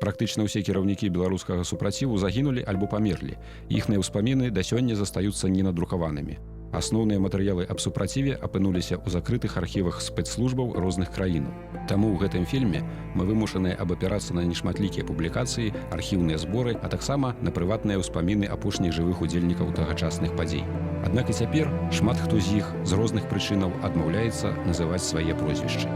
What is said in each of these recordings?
Практычна ўсе кіраўнікі беларускага супраціву загінулі альбо памерлі. Іхныя ўспаміны да сёння застаюцца ненадрукаванымі. Асноўныя матэрыялы аб супраціве апынуліся ў закрытых архівах спецслужбаў розных краін. Таму ў гэтым фільме мы вымушаныя абапірацца на нешматлікія публікацыі, архіўныя зборы, а таксама на прыватныя ўспаміны апошніх жывых удзельнікаў тагачасных падзей. Аднак і цяпер шмат хто з іх з розных прычынаў адмаўляецца называць свае прозвішчы.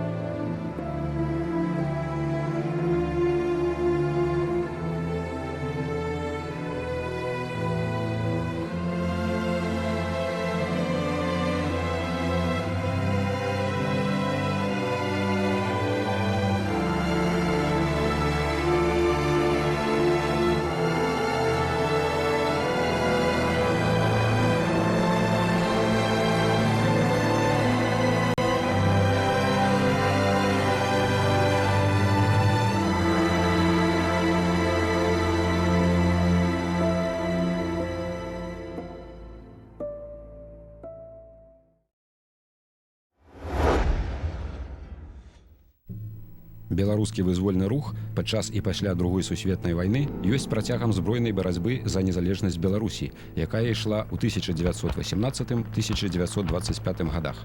Беларускі вызвольны рух падчас і пасля Другой сусветнай вайны ёсць працягам збройнай барацьбы за незалежнасць Беларусі, якая ішла ў 1918-1925 гадах.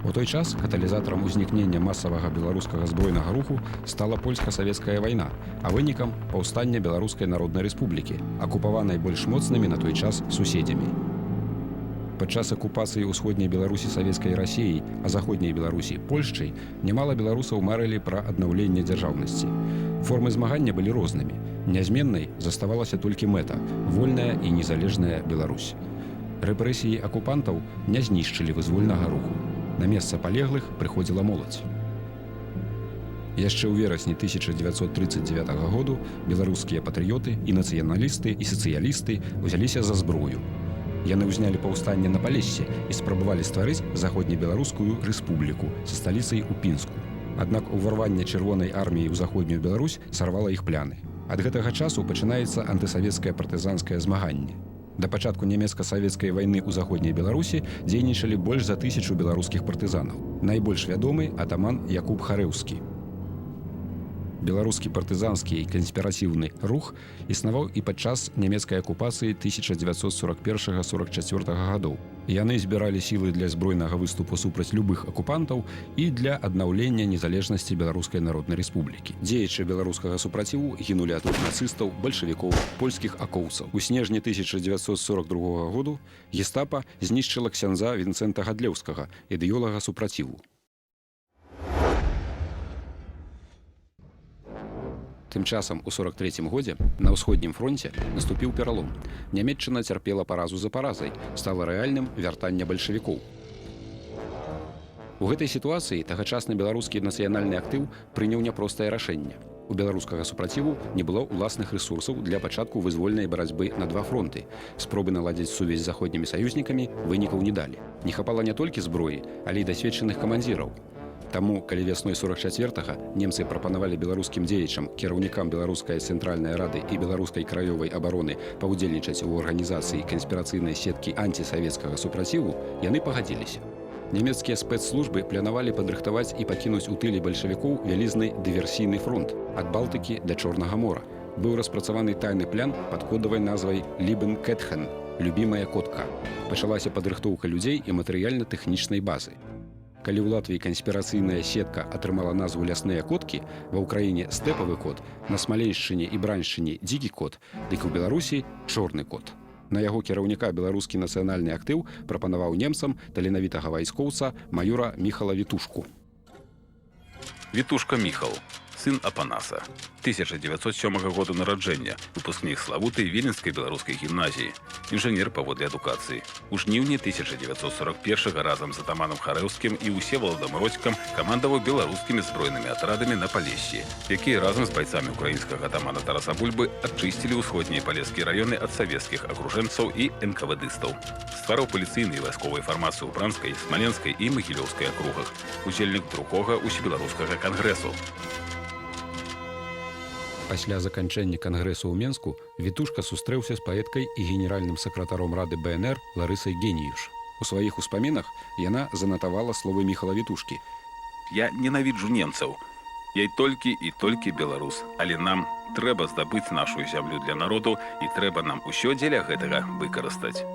У той час каталізатарам узнікнення масавага беларускага збройнага руху стала польска-савецкая вайна, а вынікам паўстання Беларускай Народнай Рэспублікі, акупаванай больш моцнымі на той час суседзямі. Падчас акупацыі ўсходняй Беларусі савецкай Расіяй, а заходняй Беларусі Польшчай нямала беларусаў марылі пра аднаўленне дзяржаўнасці. Формы змагання былі рознымі. Нязменнай заставалася толькі мэта – вольная і незалежная Беларусь. Рэпрэсіі акупантаў не знішчылі вызвольнага руху. На месца палеглых прыходзіла моладзь. Яшчэ ў верасні 1939 году беларускія патрыёты і нацыяналісты і сацыялісты ўзяліся за зброю. Яны ўзнялі паўстанне на Палессе і спрабавалі стварыць заходнебеларускую рэспубліку са сталіцай у Пінску. Аднак уварванне чырвонай арміі ў заходнюю Беларусь сарвала іх пляны. Ад гэтага часу пачынаецца антысавецкае партызанскае змаганне. Да пачатку нямецка-савецкай вайны ў заходняй Беларусі дзейнічалі больш за 1000 беларускіх партызанаў. Найбольш вядомы атаман Якуб Харэўскі. Беларускі партызанскі і канспіратыўны рух існаваў і падчас нямецкай акупацыі 1941-44 гадоў. Яны збіралі сілы для збройнага выступу супраць любых акупантаў і для аднаўлення незалежнасці Беларускай Народнай Рэспублікі. Дзеячы беларускага супраціву гінулі ад рук нацыстаў, бальшавікоў, польскіх акоўцаў. У снежні 1942 году гестапа знішчыла ксяндза Вінцэнта Гадлеўскага, ідэолага супраціву. Тым часам у 43-м годзе на ўсходнім фронце наступіў пералом. Нямецчына цярпела паразу за паразай, стала рэальным вяртанне бальшавікоў. У гэтай сітуацыі тагачасны беларускі нацыянальны актыў прыняў няпростае рашэнне. У беларускага супраціву не было ўласных рэсурсаў для пачатку вызвольнай барацьбы на два фронты. Спробы наладзіць сувязь з заходнімі саюзнікамі вынікаў не далі. Не хапала не толькі зброі, але і дасведчаных камандзіраў. Таму, калі вясной 44-га немцы прапанавалі беларускім дзеячам, кіраўнікам Беларускай цэнтральнай рады і беларускай краёвай абароны паўдзельнічаць у арганізацыі канспірацыйнай сеткі антисавецкага супраціву, яны пагадзіліся. Нямецкія спецслужбы планавалі падрыхтаваць і пакінуць у тыле бальшавікоў вялізны дыверсійны фронт ад Балтыкі да Чорнага мора. Быў распрацаваны тайны план пад кодавай назвай «Либен Кетхен» – «Любімая котка». Пачалася падрыхтоўка людзей і матэрыяльна-тэхнічнай базы. Калі ў Латвіі канспірацыйная сетка атрымала назву «Лясныя коткі», ва ўкраіне «Стэпавы кот», на Смаленшчыне і Браншчыне «Дзікі кот», дык у Беларусі «Чорны кот». На яго кіраўніка беларускі нацыянальны актыў прапанаваў немцам таленавітага вайскоўца маёра Міхала Вітушку. Вітушка Міхал, сын Апанаса. 1907 году нараджэння, выпускнік славутай Віленскай беларускай гімназіі, інжынер паводле адукацыі. У жніўні 1941 разам з атаманам Харэўскім і Усеваладам Родзькам камандаваў беларускімі збройнымі атрадамі на Палессі, якія разам з байцамі украінскага атамана Тараса Бульбы адчысцілі ўсходнія палескія раёны ад савецкіх акружэнцаў і НКВДыстаў. Ствараў паліцыйныя і вайсковыя фармацыі ў Бранскай, Смаленскай і Магілёўскай акругах. Удзельнік другога усебеларускага кангрэсу. Пасля заканчэння кангрэсу ў Менску Вітушка сустрэўся з паэткай і генеральным сакратаром рады БНР Ларысай Геніюш. У сваіх успамінах яна занатавала словы Міхала Вітушкі. «Я ненавіджу немцаў. Я толькі і толькі беларус, але нам трэба здабыць нашу зямлю для народу і трэба нам усё дзеля гэтага выкарыстаць.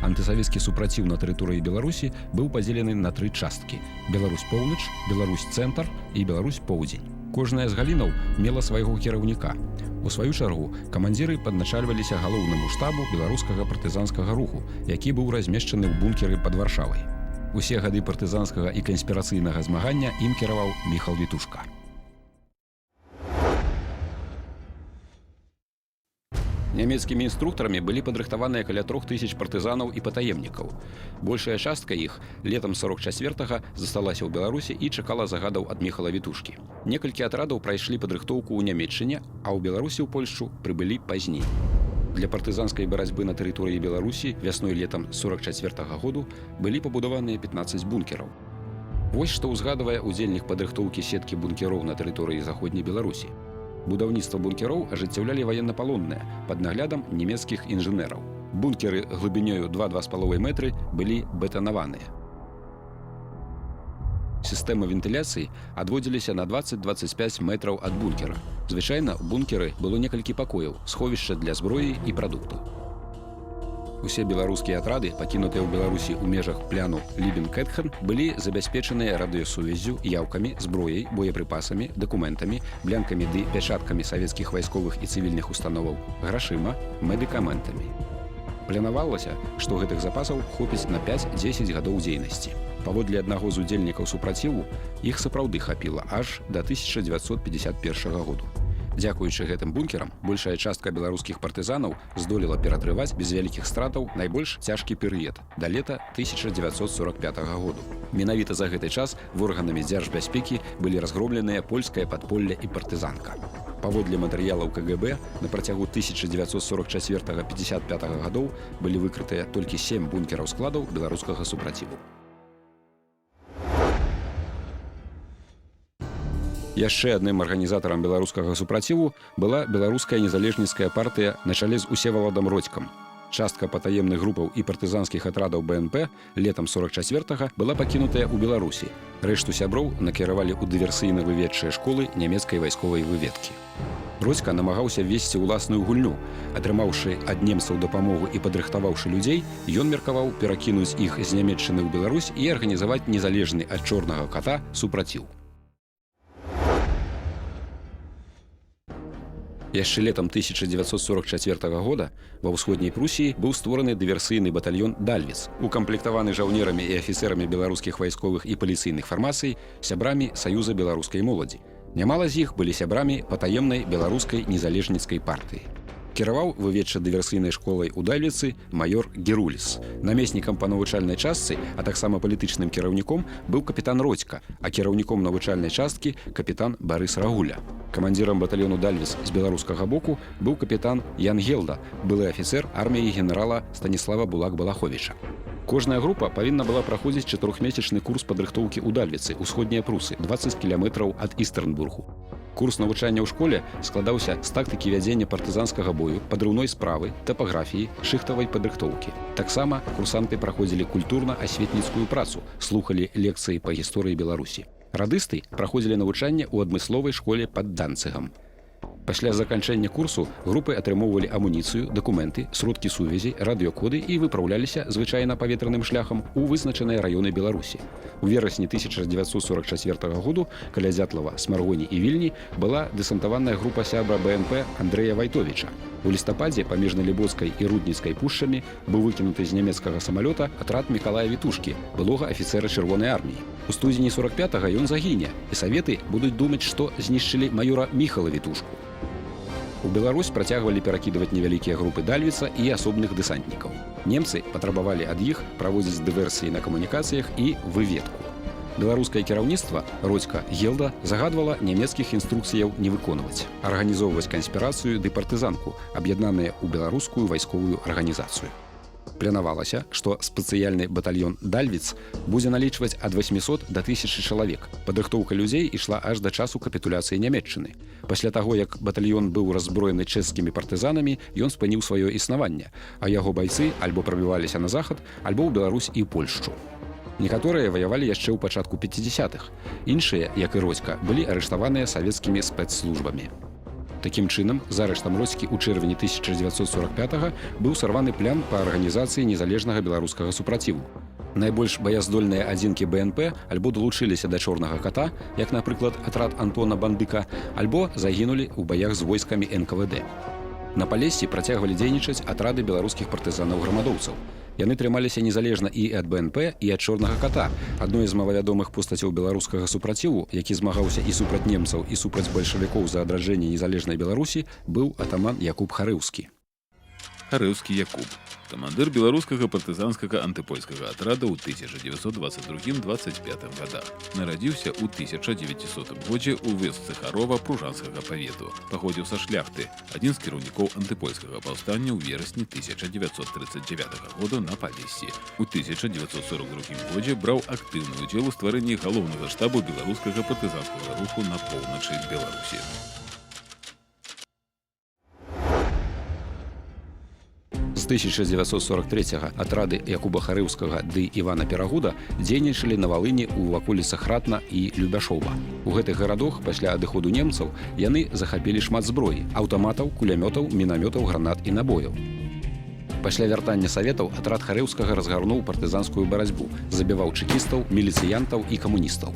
Антысавецкі супраціў на тэрыторыі Беларусі быў падзелены на 3 часткі: Беларусь-Поўнач, Беларусь-Цэнтр і Беларусь-Поўдзень. Кожная з галінаў мела свайго кіраўніка. У сваю чаргу камандзіры падначальваліся галоўнаму штабу беларускага партызанскага руху, які быў размешчаны ў бункеры пад Варшавай. Усе гады партызанскага і канспірацыйнага змагання ім кіраваў Міхал Вітушка. Нямецкімі інструктарамі былі падрыхтаваныя каля 3000 партызанаў і патаемнікаў. Большая частка іх летам 44-га засталася ў Беларусі і чакала загадаў ад Міхала Вітушкі. Некалькі атрадаў прайшлі падрыхтоўку ў Нямецчыне, а ў Беларусі ў Польшчу прыбылі пазней. Для партызанскай барацьбы на тэрыторыі Беларусі вясной-летам 44-го году былі пабудаваныя 15 бункераў. Вось што ўзгадвае удзельнік падрыхтоўкі сеткі бункероў на тэрыторыі заходняй Беларусі. Будаўніцтва бункероў ажыццяўлялі ваеннапалонныя пад наглядам нямецкіх інжынераў. Бункеры глыбінёю 2-2,5 метры былі бетанаваныя. Сістэмы вентыляцыі адводзіліся на 20-25 метраў ад бункера. Звычайна ў бункеры было некалькі пакояў, сховішча для зброі і прадуктаў. Усе беларускія атрады, пакінутыя ў Беларусі ў межах пляну Лібен-Кетхен, былі забяспечаныя радыёсувяззю, яўкамі, зброяй, боепрыпасамі, дакументамі, блянкамі ды пячаткамі савецкіх вайсковых і цывільных установаў, грашыма, медыкаментамі. Планавалася, што гэтых запасаў хопіць на 5-10 гадоў дзейнасці. Паводле аднаго з удзельнікаў супраціву, іх сапраўды хапіла аж да 1951 году. Дзякуючы гэтым бункерам, большая частка беларускіх партызанаў здолела ператрываць без вялікіх стратаў найбольш цяжкі перыяд да лета 1945 году. Менавіта за гэты час органамі дзяржбяспекі былі разгромленыя польскае падполле і партызанка. Паводле матэрыялаў КГБ, на працягу 1944-55 гадоў былі выкрытыя толькі 7 бункераў складаў беларускага супраціву. Яшчэ адным арганізатарам беларускага супраціву была беларуская незалежніцкая партыя на чале з Усеваладам Родзькам. Частка патаемных групаў і партызанскіх атрадаў БНП летам 44-га была пакінутая ў Беларусі. Рэшту сяброў накіравалі ў дыверсійна-выведчыя школы нямецкай вайсковай выведкі. Родзька намагаўся ввесці ўласную гульню. Атрымаўшы ад немцаў дапамогу і падрыхтаваўшы людзей, ён меркаваў перакінуць іх з Нямецчыны ў Беларусь і арганізаваць незалежны ад чорнага ката супраціў. Яшчэ летам 1944 года ва ўсходняй Прусіі быў створаны дыверсійны батальён «Дальвіц», укамплектаваны жаўнерамі і афіцэрамі беларускіх вайсковых і паліцыйных фармацый, сябрамі Саюза беларускай моладзі. Нямала з іх былі сябрамі патаемнай беларускай незалежніцкай партыі. Кіраваў выведча-дыверсійнай школай у Дальвіцы майор Геруліс. Намеснікам па навучальнай частцы, а таксама палітычным кіраўніком быў капітан Родзька, а кіраўніком навучальнай часткі капітан Барыс Рагуля. Камандзірам батальёну «Дальвіц» з беларускага боку быў капітан Ян Гелда, былы афіцэр арміі генерала Станіслава Булак-Балаховіча. Кожная група павінна была праходзіць 4-месячны курс падрыхтоўкі ў Дальвіцы, усходнія Прусы, 20 кіламетраў ад Істэрнбургу. Курс навучання ў школе складаўся з тактыкі вядзення партызанскага бою, падрыўной справы, тапаграфіі, шыхтавай падрыхтоўкі. Таксама курсанты праходзілі культурна-асветніцкую працу, слухалі лекцыі па гісторыі Беларусі. Радысты праходзілі навучанне ў адмысловай школе пад Данцыгам. Пасля заканчэння курсу групы атрымоўвалі амуніцыю, дакументы, сродкі сувязі, радыёкоды і выпраўляліся звычайна паветраным шляхам у вызначаныя раёны Беларусі. У верасні 1944 году каля Дзятлава, Смаргоні і Вільні была дэсантаваная група сябра БНП Андрэя Вайтовіча. У лістападзе паміж Налібоцкай і Рудніцкай пушчамі быў выкінуты з нямецкага самалёта атрад Мікалая Вітушкі, былога афіцэра Чырвонай арміі. У студзені 45-га ён загіне, і саветы будуць думаць, што знішчылі маёра Міхала Вітушку. У Беларусь працягвалі перакідваць невялікія групы Дальвіца і асобных дэсантнікаў. Немцы патрабавалі ад іх праводзіць дыверсіі на камунікацыях і выведку. Беларускае кіраўніцтва Родзька Гелда загадвала нямецкіх інструкцыяў не выконваць, арганізоўваць канспірацыю ды партызанку, аб'яднаныя ў беларускую вайсковую арганізацыю. Планавалася, што спецыяльны батальён «Дальвіц» будзе налічваць ад 800 да 1000 чалавек. Падрыхтоўка людзей ішла аж да часу капітуляцыі Нямецчыны. Пасля таго, як батальён быў разброены чэшскімі партызанамі, ён спыніў сваё існаванне, а яго байцы альбо прабіваліся на захад, альбо ў Беларусь і Польшчу. Некаторыя ваявалі яшчэ ў пачатку 50-х. Іншыя, як і Родзька, былі арыштаваныя савецкімі спецслужбамі. Такім чынам, з арыштам Родзькі ў чэрвені 1945-га быў сарваны план па арганізацыі незалежнага беларускага супраціву. Найбольш баяздольныя адзінкі БНП альбо далучыліся да чорнага ката, як, напрыклад, атрад Антона Бандыка, альбо загінулі ў баях з войскамі НКВД. На Палессі працягвалі дзейнічаць атрады беларускіх партызанаў-грамадоўцаў. Яны трымаліся незалежна і ад БНП, і ад чорнага ката. Адной з малавядомых постацяў беларускага супраціву, які змагаўся і супраць немцаў, і супраць бальшавікоў за адраджэнне незалежнай Беларусі, быў атаман Якуб Харэўскі. Харэўскі Якуб, камандыр беларускага партызанскага антыпольскага атрада ў 1922-25 годах. Нарадзіўся ў 1900 годзе ў вёсцы Харова Пружанскага павету. Паходзіў са шляхты, адзін з кіраўнікоў антыпольскага паўстання ў верасні 1939 года на Палессі. У 1942 годзе браў актыўны ўдзел у стварэнні галоўнага штабу беларускага партызанскага руху на поўначы Беларусі. З 1943 атрады Якуба Харэўскага ды Івана Перагуда дзейнічалі на Валыні ў ваколіцах Ратна і Любяшова. У гэтых гарадах пасля адыходу немцаў яны захапілі шмат зброі – аўтаматаў, кулямётаў, мінамётаў, гранат і набояў. Пасля вяртання саветаў атрад Харэўскага разгарнуў партызанскую барацьбу, забіваў чэкістаў, міліцыянтаў і камуністаў.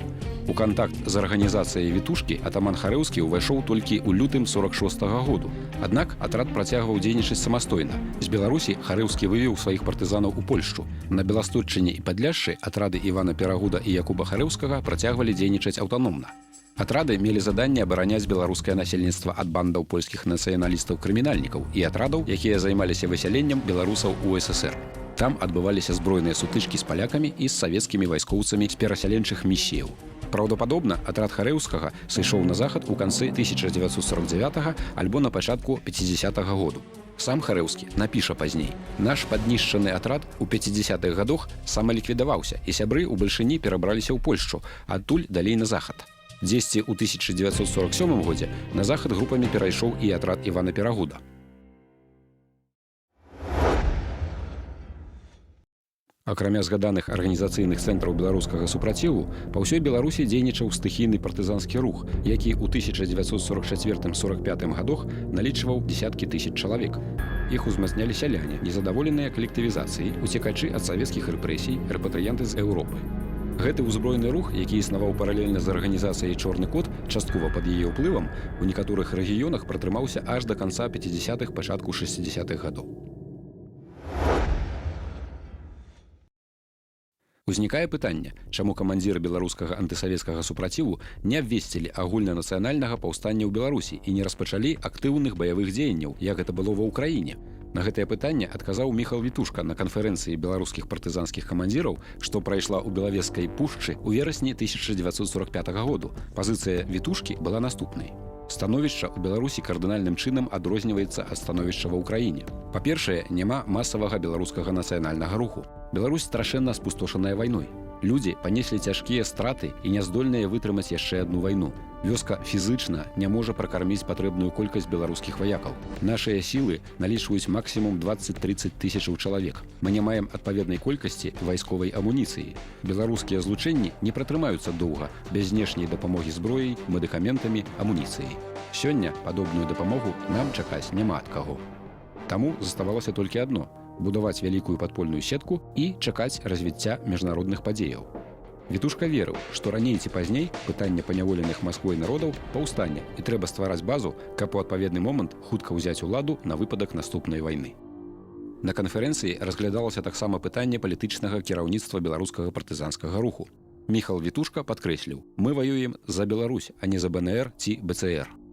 У кантакт з арганізацыяй «Вітушкі» атаман Харэўскі ўвайшоў толькі ў лютым 46-го году. Аднак атрад працягваў дзейнічаць самастойна. З Беларусі Харэўскі вывеў сваіх партызанаў у Польшчу. На Беласточчыне і Падляшшы атрады Івана Перагуда і Якуба Харэўскага працягвалі дзейнічаць аўтаномна. Атрады мелі заданне абараняць беларускае насельніцтва ад бандаў польскіх нацыяналістаў-крымінальнікаў і атрадаў, якія займаліся высяленнем беларусаў у ССР. Там адбываліся збройныя сутычкі з палякамі і з савецкімі вайскоўцамі з перасяленчых місіяў. Праўдападобна, атрад Харэўскага сышоў на захад у канцы 1949 альбо на пачатку 50-го году. Сам Харэўскі напіша пазней. Наш паднішчаны атрад у 50-х годах самаліквідаваўся, і сябры ў Бальшыні перабраліся ў Польшчу, адтуль далей на захад. Дзесьці ў 1947 годзе на захад групамі перайшоў і атрад Івана Перагуда. Акрамя згаданых арганізацыйных цэнтраў беларускага супраціву, па ўсёй Беларусі дзейнічаў стыхійны партызанскі рух, які ў 1944-45 годах налічваў дзесяткі тысяч чалавек. Іх узмацнялі сяляне, незадаволеныя калектывізацыяй, уцекачы ад савецкіх рэпрэсій, рэпатрыянты з Еўропы. Гэты ўзброены рух, які існаваў паралельна з арганізацыяй «Чорны кот», часткова пад яе ўплывам, у некаторых рэгіёнах пратрымаўся аж да канца 50-х, пачатку 60-х годаў. Узнікае пытанне, чаму камандзіры беларускага антысавецкага супраціву не абвесцілі агульнанацыянальнага паўстання ў Беларусі і не распачалі актыўных баявых дзеянняў, як гэта было ва ўкраіне. На гэтае пытанне адказаў Міхал Вітушка на канферэнцыі беларускіх партызанскіх камандзіраў, што прайшла ў Белавежскай пушчы ў верасні 1945 году. Пазіцыя Вітушкі была наступнай. Становішча ў Беларусі кардынальным чынам адрозніваецца ад становішча ва ўкраіне. Па-першае, няма масавага беларускага нацыянальнага руху. Беларусь страшэнна спустошаная вайной. Людзі панеслі цяжкія страты і няздольныя вытрымаць яшчэ адну вайну. Вёска фізычна не можа пракарміць патрэбную колькасць беларускіх ваякаў. Нашыя сілы налічваюць максімум 20-30 тысячаў чалавек. Мы не маем адпаведнай колькасці вайсковай амуніцыі. Беларускія злучэнні не пратрымаюцца доўга без знешняй дапамогі зброяй, медыкаментамі, амуніцыяй. Сёння падобную дапамогу нам чакаць няма ад каго. Таму заставалася толькі адно – будаваць вялікую падпольную сетку і чакаць развіцця міжнародных падзеяў. Вітушка верыў, што раней ці пазней пытанне паняволеных Масквой народаў паўстане і трэба ствараць базу, каб у адпаведны момант хутка ўзяць уладу на выпадак наступнай вайны. На канферэнцыі разглядалася таксама пытанне палітычнага кіраўніцтва беларускага партызанскага руху. Міхал Вітушка падкрэсліў: «Мы ваюем за Беларусь, а не за БНР ці БЦР».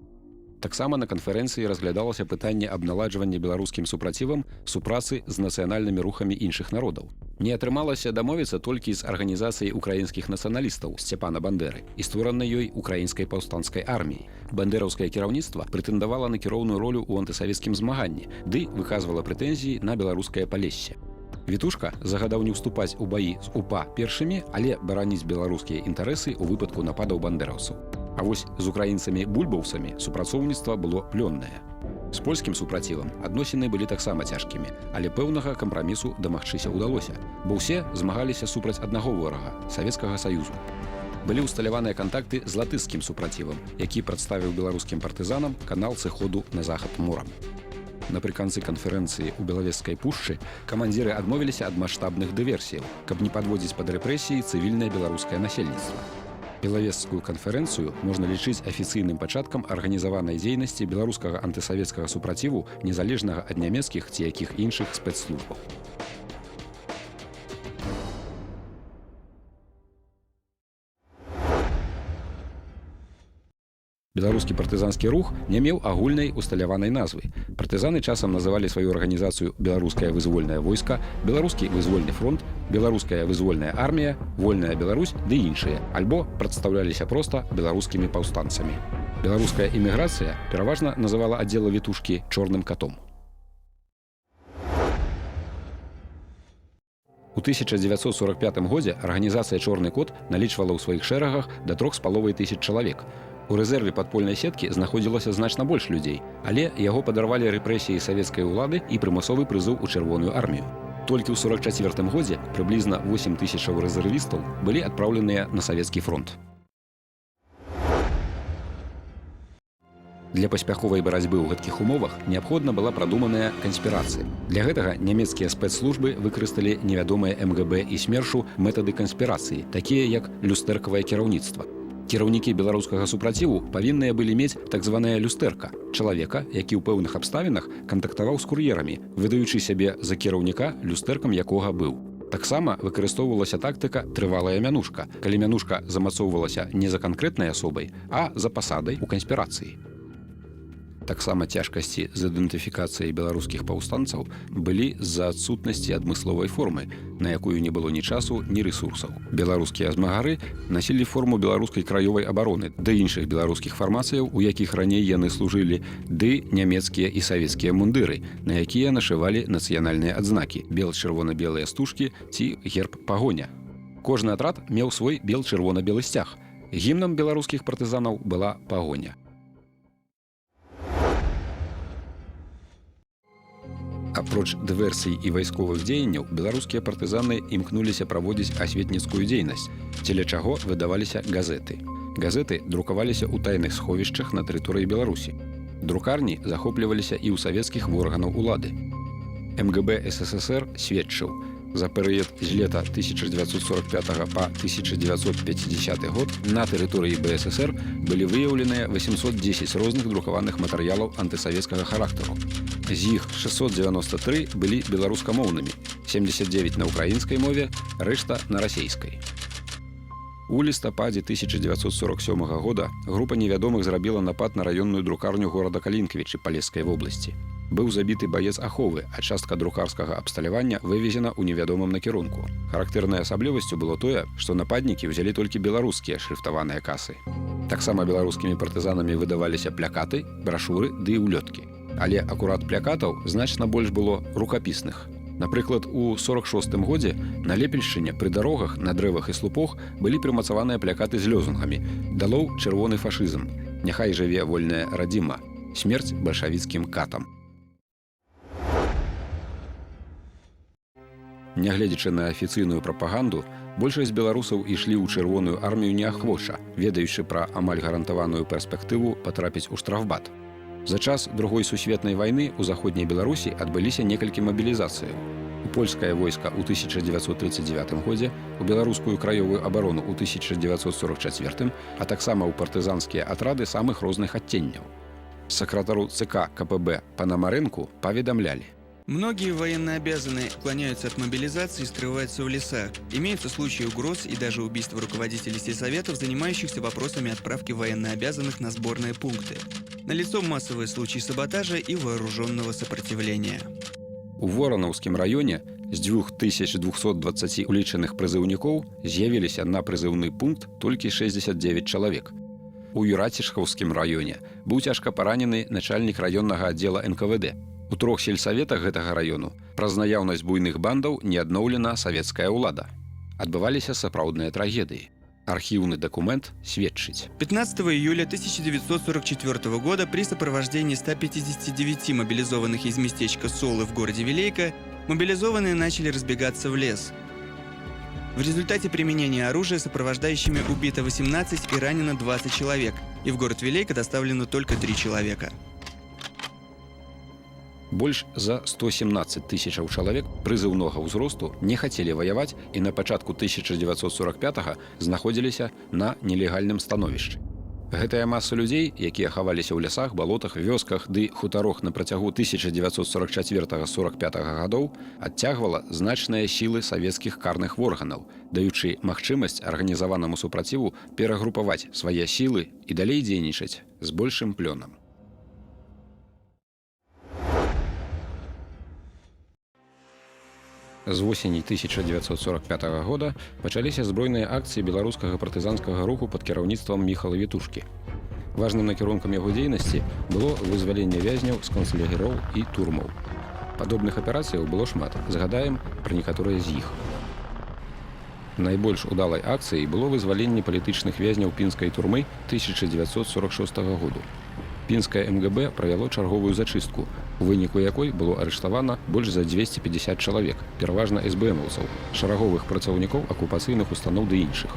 Таксама на канферэнцыі разглядалася пытанне аб наладжванні беларускім супрацівам супрацы з нацыянальнымі рухамі іншых народаў. Не атрымалася дамовіцца толькі з арганізацыяй украінскіх нацыяналістаў Сцяпана Бандэры і створанай ёй украінскай паўстанцкай арміяй. Бандэраўскае кіраўніцтва прэтэндавала на кіроўную ролю ў антысавецкім змаганні, ды выказвала прэтэнзіі на беларускае Палессе. Вітушка загадаў не ўступаць у баі з УПА першымі, але бараніць беларускія інтарэсы ў выпадку нападаў бандэраўцаў. А вось з украінцамі-бульбаўцамі супрацоўніцтва было плённае. З польскім супрацівам адносіны былі таксама цяжкімі, але пэўнага кампрамісу дамагчыся ўдалося, бо ўсе змагаліся супраць аднаго ворага Савецкага Саюзу. Былі ўсталяваныя кантакты з латышскім супрацівам, які прадставіў беларускім партызанам канал сыходу на захад морам. Напрыканцы канферэнцыі ў Белавежскай пушчы камандзіры адмовіліся ад маштабных дыверсіяў, каб не падводзіць пад рэпрэсіі цывільнае беларускае насельніцтва. Белавежскую канферэнцыю можна лічыць афіцыйным пачаткам арганізаванай дзейнасці беларускага антысавецкага супраціву незалежнага ад нямецкіх ці якіх іншых спецслужбаў. Беларускі партызанскі рух не меў агульнай усталяванай назвы. Партызаны часам называлі сваю арганізацыю «Беларускае вызвольнае войска», «Беларускі вызвольны фронт», «Беларуская вызвольная армія», «Вольная Беларусь» ды іншыя, альбо прадстаўляліся проста беларускімі паўстанцамі. Беларуская эміграцыя пераважна называла аддзела Вітушкі «чорным катом». У 1945 годзе арганізацыя «Чорны кот» налічвала ў сваіх шэрагах да 3500 чалавек. У рэзерве падпольнай сеткі знаходзілася значна больш людзей, але яго падарвалі рэпрэсіі савецкай улады і прымусовы прызыў у чырвоную армію. Толькі ў 1944 годзе прыблізна 8000 рэзервістаў былі адпраўленыя на савецкі фронт. Для паспяховай барацьбы ў гэткіх умовах неабходна была прадуманая канспірацыя. Для гэтага нямецкія спецслужбы выкарысталі невядомыя МГБ і СМЕРШу метады канспірацыі, такія як люстэркавае кіраўніцтва. Кіраўнікі беларускага супраціву павінныя былі мець так званая люстэрка – чалавека, які ў пэўных абставінах кантактаваў з кур'ерамі, выдаючы сябе за кіраўніка, люстэркам якога быў. Таксама выкарыстоўвалася тактыка «трывалая мянушка», калі мянушка замацоўвалася не за канкрэтнай асобай, а за пасадай у канспірацыі. Таксама цяжкасці з ідэнтыфікацыяй беларускіх паўстанцаў былі з-за адсутнасці адмысловай формы, на якую не было ні часу, ні рэсурсаў. Беларускія змагары насілі форму беларускай краёвай абароны, ды іншых беларускіх фармацыяў, у якіх раней яны служылі, ды нямецкія і савецкія мундыры, на якія нашывалі нацыянальныя адзнакі – бел-чырвона-белыя стужкі ці герб пагоня. Кожны атрад меў свой бел-чырвона-белы сцяг. Гімнам беларускіх партызанаў была пагоня. Апроч дыверсій і вайсковых дзеянняў, беларускія партызаны імкнуліся праводзіць асветніцкую дзейнасць, дзеля чаго выдаваліся газеты. Газеты друкаваліся ў тайных сховішчах на тэрыторыі Беларусі. Друкарні захопліваліся і ў савецкіх органаў улады. МГБ СССР сведчыў, за перыяд з лета 1945 па 1950 год на тэрыторыі БССР былі выяўленыя 810 розных друкаваных матэрыялаў антысавецкага характару. З іх 693 былі беларускамоўнымі, 79 на украінскай мове, рэшта на расейскай. У лістападзе 1947 года група невядомых зрабіла напад на раённую друкарню горада Калінкавічы Палескай вобласці. Быў забіты баец аховы, а частка друкарскага абсталявання вывезена ў невядомым накірунку. Характэрнай асаблівасцю было тое, што нападнікі ўзялі толькі беларускія шрыфтаваныя касы. Таксама беларускімі партызанамі выдаваліся плякаты, брашуры ды ўлёткі. Але акурат плякатаў значна больш было рукапісных. Напрыклад, у 1946 годзе на Лепельшчыне пры дарогах, на дрэвах і слупах былі прымацаваныя плякаты з лёзунгамі «Далоў чырвоны фашызм», «Няхай жыве вольная радзіма», «Смерць бальшавіцкім катам». Нягледзячы на афіцыйную прапаганду, большасць беларусаў ішлі ў чырвоную армію неахвоча, ведаючы пра амаль гарантаваную перспектыву патрапіць у штрафбат. За час Другой сусветнай вайны ў заходняй Беларусі адбыліся некалькі мабілізацыяў. У польскае войска ў 1939 годзе, у беларускую краёвую абарону ў 1944, а таксама ў партызанскія атрады самых розных адценняў. Сакратару ЦК КПБ Панамарэнку паведамлялі: многие военнообязанные уклоняются от мобилизации и скрываются в лесах. Имеются случаи угроз и даже убийства руководителей сельсоветов, занимающихся вопросами отправки военнообязанных на сборные пункты. Налицо массовые случаи саботажа и вооруженного сопротивления. У Воранаўскім раёне з 2220 улічаных прызыўнікоў з'явіліся на прызыўны пункт толькі 69 чалавек. У Юрацішкаўскім раёне быў цяжка паранены начальнік раённага аддзела НКВД. У У 3 сельсаветах гэтага раёну праз наяўнасць буйных бандаў не адноўлена савецкая ўлада. Адбываліся сапраўдныя трагедыі. Архіўны документ сведчыць. 15 июля 1944 года при сопровождении 159 мобилизованных из местечка Солы в городе Вилейка мобилизованные начали разбегаться в лес. В результате применения оружия сопровождающими убито 18 и ранено 20 человек, и в город Вилейка доставлено только 3 человека. Больш за 117 тысячаў чалавек прызыўнога ўзросту не хацелі ваяваць і на пачатку 1945-га знаходзіліся на нелегальным становішчы. Гэтая маса людзей, якія хаваліся ў лясах, балотах, вёсках ды хутарох на працягу 1944-45 гадоў, адцягвала значныя сілы савецкіх карных органаў, даючы магчымасць арганізаванаму супраціву перагрупаваць свае сілы і далей дзейнічаць з большым плёнам. З восені 1945 года пачаліся збройныя акцыі беларускага партызанскага руху пад кіраўніцтвам Міхала Вітушкі. Важным накірункам яго дзейнасці было вызваленне вязняў з канцлагероў і турмаў. Падобных аперацыяў было шмат, згадаем пра некаторыя з іх. Найбольш удалай акцыяй было вызваленне палітычных вязняў пінскай турмы 1946 году. Пінскае МГБ правяло чарговую зачыстку, у выніку якой было арыштавана больш за 250 чалавек, пераважна СБМаўцаў, шараговых працаўнікоў акупацыйных устаноў ды іншых.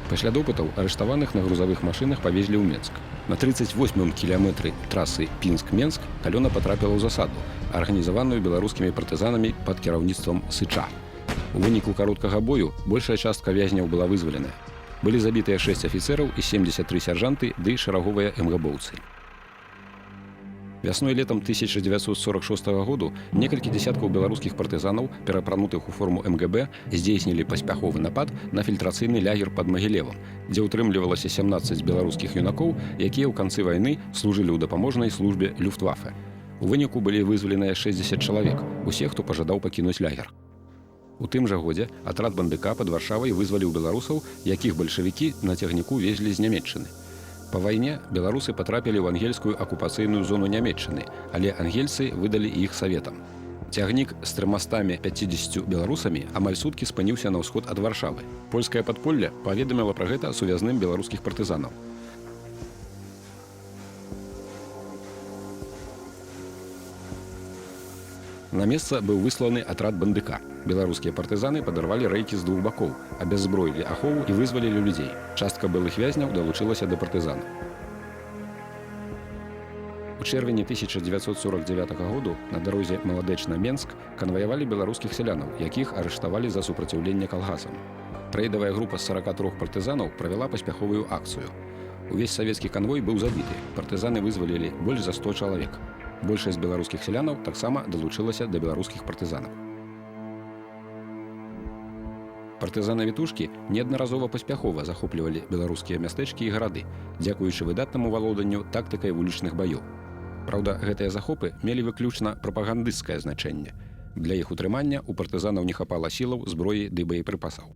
Пасля допытаў арыштаваных на грузавых машынах павезлі ў Менск. На 38-м кіламетры трасы Пінск-Менск калёна патрапіла ў засаду, арганізаваную беларускімі партызанамі пад кіраўніцтвам Сыча. У выніку кароткага бою большая частка вязняў была вызваленая. Былі забітыя 6 афіцэраў і 73 сяржанты ды шараговыя МГБовцы. Вясной летом 1946 году некалькі дзесяткаў беларускіх партызанаў, перапранутых у форму МГБ, здзейснілі паспяховы напад на фільтрацыйны лягер пад Магілевам, дзе ўтрымлівалася 17 беларускіх юнакоў, якія ў канцы вайны служылі ў дапаможнай службе Люфтвафе. У выніку былі вызваленыя 60 чалавек, усе, хто пажадаў пакінуць лягер. У тым жа годзе атрад бандыка пад Варшавай вызваліў беларусаў, якіх бальшавікі на цягніку везлі з Нямецчыны. Па вайне беларусы патрапілі ў ангельскую акупацыйную зону Нямецчыны, але ангельцы выдалі іх саветам. Цягнік з 350 беларусамі амаль суткі спыніўся на ўсход ад Варшавы. Польскае падполле паведаміла пра гэта сувязным беларускіх партызанаў. На месца быў высланы атрад бандыка. Беларускія партызаны падарвалі рэйкі з двух бакоў, абяззброілі ахову і вызвалілі людзей. Частка былых вязняў далучылася да партызан. У чэрвені 1949 году на дарозе Маладэчна-Менск канваявалі беларускіх сялянаў, якіх арыштавалі за супраціўленне калгасам. Рэйдавая група з 43 партызанаў правяла паспяховую акцыю. Увесь савецкі канвой быў забіты, партызаны вызвалілі больш за 100 чалавек. Большасць беларускіх сялянаў таксама далучылася да беларускіх партызанаў. Партызаны Вітушкі неаднаразова паспяхова захоплівалі беларускія мястэчкі і гарады, дзякуючы выдатнаму валоданню тактыкай вулічных баёў. Праўда, гэтыя захопы мелі выключна прапагандысцкае значэнне. Для іх утрымання у партызанаў не хапала сілаў, зброі ды боепрыпасаў.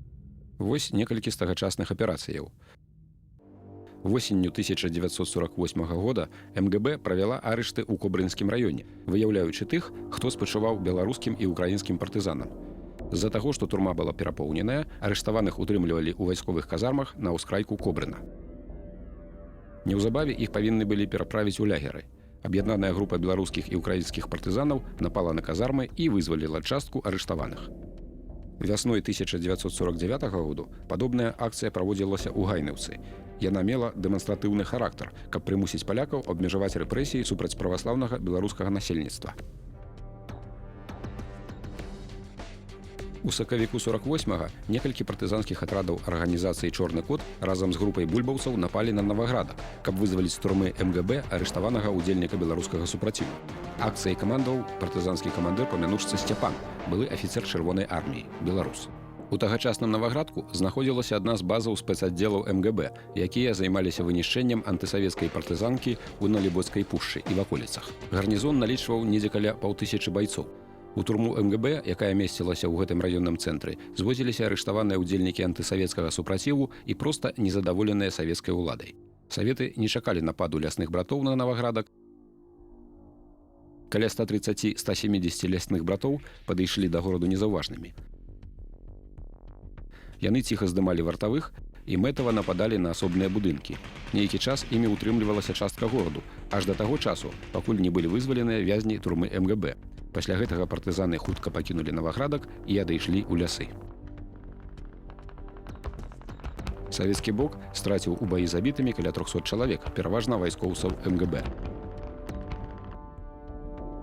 Вось некалькі з тагачасных аперацыяў. Восенню 1948 года МГБ правяла арышты ў Кобрынскім раёне, выяўляючы тых, хто спачуваў беларускім і украінскім партызанам. З-за таго, што турма была перапоўненая, арыштаваных утрымлівалі ў вайсковых казармах на ўскрайку Кобрына. Неўзабаве іх павінны былі пераправіць у лягеры. Аб'яднаная група беларускіх і украінскіх партызанаў напала на казармы і вызваліла частку арыштаваных. Вясной 1949 году падобная акцыя праводзілася ў Гайнаўцы. Яна мела дэманстратыўны характар, каб прымусіць палякаў абмежаваць рэпрэсіі супраць праваслаўнага беларускага насельніцтва. У сакавіку 48-га некалькі партызанскіх атрадаў арганізацыі «Чорны кот» разам з групай бульбаўцаў напалі на Новаградак, каб вызваліць з турмы МГБ арыштаванага ўдзельніка беларускага супраціву. Акцыяй камандаваў партызанскі камандыр па мянушцы Сцяпан, былы афіцэр чырвонай арміі, беларус. У тагачасным Новаградку знаходзілася адна з базаў спецаддзелаў МГБ, якія займаліся вынішчэннем антысавецкай партызанкі ў Налібоцкай пушчы і ваколіцах. Гарнізон налічваў недзе каля 5000 байцоў. У турму МГБ, якая месцілася ў гэтым раённым цэнтры, звозіліся арыштаваныя ўдзельнікі антысавецкага супраціву і проста незадаволеныя савецкай уладай. Саветы не чакалі нападу лясных братоў на Новаградак. Каля 130-170 лясных братоў падышлі да гораду незаўважнымі. Яны ціха здымалі вартавых і мэтава нападалі на асобныя будынкі. Нейкі час імі утрымлівалася частка гораду, аж да таго часу, пакуль не былі вызваленыя вязні турмы МГБ. Пасля гэтага партызаны хутка пакінулі Наваградак і адышлі ў лясы. Савецкі бок страціў у баі забітымі каля 300 чалавек, пераважна вайскоўцаў МГБ.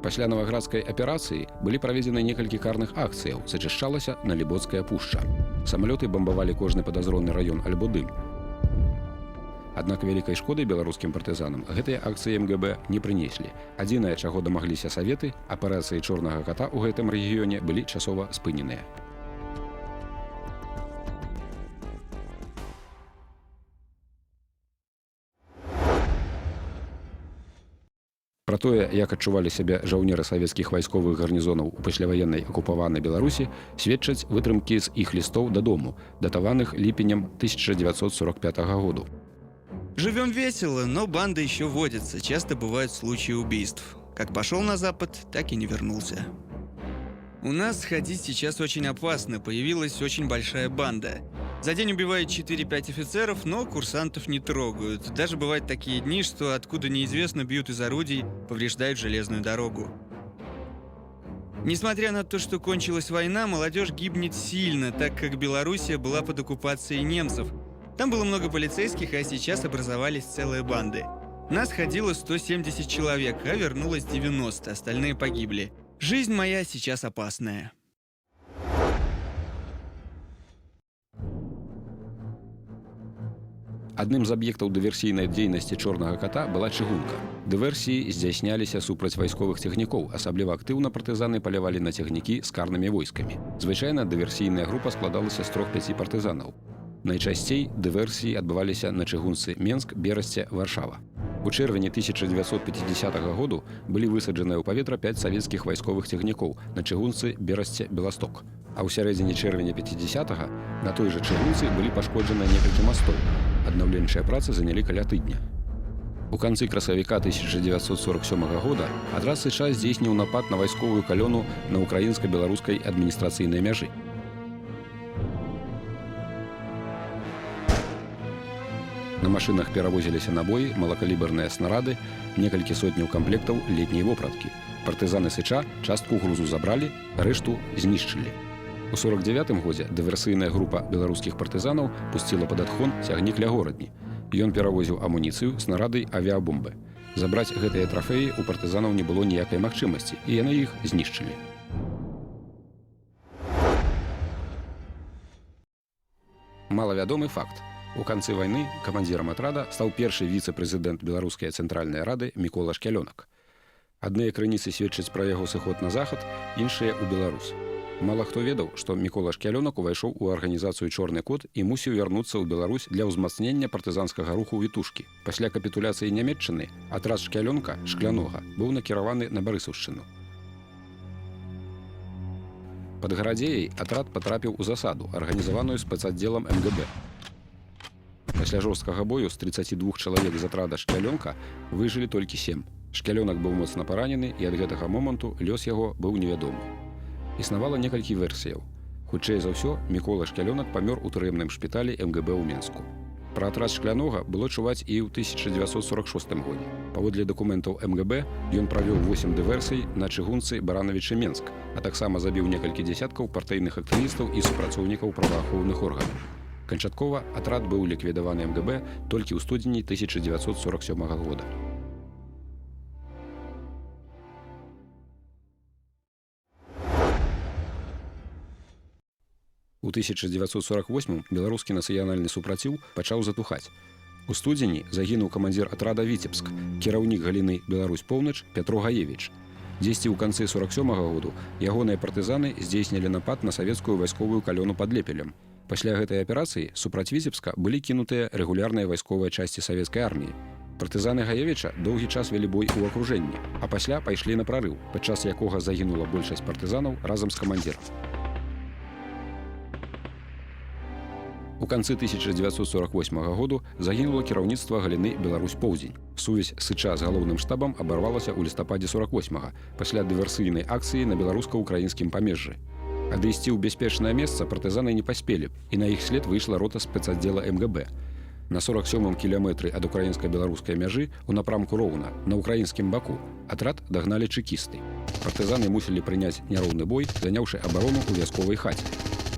Пасля Наваградскай аперацыі былі праведзены некалькі карных акцыяў, зачышчалася Налібоцкая пушча. Самалёты бамбавалі кожны падазронны раён альбо дым. Аднак вялікай шкоды беларускім партызанам гэтыя акцыі МГБ не прынеслі. Адзінае, чаго дамагліся саветы, аперацыі чорнага ката ў гэтым рэгіёне былі часова спыненыя. Пра тое, як адчувалі сябе жаўнеры савецкіх вайсковых гарнізонаў у пасляваеннай акупаванай Беларусі, сведчаць вытрымкі з іх лістоў дадому, датаваных ліпенем 1945 году. Живем весело, но банды еще водятся. Часто бывают случаи убийств. Как пошел на запад, так и не вернулся. У нас ходить сейчас очень опасно. Появилась очень большая банда. За день убивают 4-5 офицеров, но курсантов не трогают. Даже бывают такие дни, что откуда неизвестно бьют из орудий, повреждают железную дорогу. Несмотря на то, что кончилась война, молодежь гибнет сильно, так как Белоруссия была под оккупацией немцев. Там было много полицейских, а сейчас образовались целые банды. Нас ходило 170 человек, а вернулось 90, остальные погибли. Жизнь моя сейчас опасная. Адным з аб'ектаў дыверсійнай дзейнасці чорнага ката была чыгунка. Дыверсіі здзяйсняліся супраць вайсковых цягнікоў, асабліва актыўна партызаны палявалі на цягнікі з карнымі войскамі. Звычайна дыверсійная група складалася з 3-5 партызанаў. Найчасцей дыверсіі адбываліся на чыгунцы Менск, Берасце, Варшава. У чэрвені 1950 году былі высаджаныя ў паветра 5 савецкіх вайсковых цягнікоў на чыгунцы Берасце, Беласток. А ў сярэдзіне чэрвеня 50-га на той жа чыгунцы былі пашкоджаныя некалькі мастоў. Аднаўленчыя працы занялі каля тыдня. У канцы красавіка 1947 года атрад США здзейсніў напад на вайсковую калёну на украінска-беларускай адміністрацыйнай мяжы. На машынах перавозіліся набоі, малакаліберныя снарады, некалькі сотняў камплектаў летняй вопраткі. Партызаны США частку грузу забралі, рэшту знішчылі. У 49 годзе дыверсійная група беларускіх партызанаў пусціла пад адхон цягнік ля горадні. Ён перавозіў амуніцыю, снарады, авіабомбы. Забраць гэтыя трафеі у партызанаў не было ніякай магчымасці, і яны іх знішчылі. Малавядомы факт. У канцы вайны камандзірам атрада стаў першы віцэ-прэзідэнт Беларускай цэнтральнай рады Мікола Шкялёнак. Адныя крыніцы сведчаць пра яго сыход на захад, іншыя ў Беларусь. Мала хто ведаў, што Мікола Шкялёнак увайшоў у арганізацыю «Чорны кот» і мусіў вярнуцца ў Беларусь для ўзмацнення партызанскага руху Вітушкі. Пасля капітуляцыі Нямецчыны атрад Шкялёнка, Шклянога, быў накіраваны на Барысаўшчыну. Пад Гарадзеяй атрад патрапіў у засаду, арганізаваную спецаддзелам МГБ. Пасля жорсткага бою з 32 чалавек з атрада Шкялёнка выжылі толькі 7. Шкялёнак быў моцна паранены, і ад гэтага моманту лёс яго быў невядомы. Існавала некалькі версіяў. Хутчэй за ўсё, Мікола Шкялёнак памёр у турэмным шпіталі МГБ ў Менску. Пра атрад Шклянога было чуваць і ў 1946 годзе. Паводле дакументаў МГБ ён правёў 8 дыверсій на чыгунцы Баранавічы Менск, а таксама забіў некалькі дзясяткаў партыйных актывістаў і супрацоўнікаў праваахоўных органаў. Канчаткова атрад быў ліквідаваны МГБ толькі ў студзені 1947 года. У 1948 беларускі нацыянальны супраціў пачаў затухаць. У студзені загінуў камандзір атрада Віцебск, кіраўнік галіны Беларусь-Поўнач Пятро Гаевіч. Дзесьці ў канцы 47-го году ягоныя партызаны здзейснілі напад на савецкую вайсковую калёну пад Лепелем. Пасля гэтай аперацыі супраць Віцебска былі кінутыя рэгулярныя вайсковыя часці савецкай арміі. Партызаны Гаевіча доўгі час вялі бой у акружэнні, а пасля пайшлі на прарыў, падчас якога загінула большасць партызанаў разам з камандзірам. У канцы 1948 году загінула кіраўніцтва галіны Беларусь-Поўдзень. Сувязь сыча з галоўным штабам абарвалася ў лістападзе 48-га пасля дыверсійнай акцыі на беларуска-украінскім памежжы. Адысці ў бяспечнае месца партызаны не паспелі, і на іх след выйшла рота спецаддзела МГБ. На 47-м кіламетры ад украінска-беларускай мяжы у напрамку Роўна на ўкраінскім баку атрад дагналі чэкісты. Партызаны мусілі прыняць няроўны бой, заняўшы абарону ў вясковай хаце.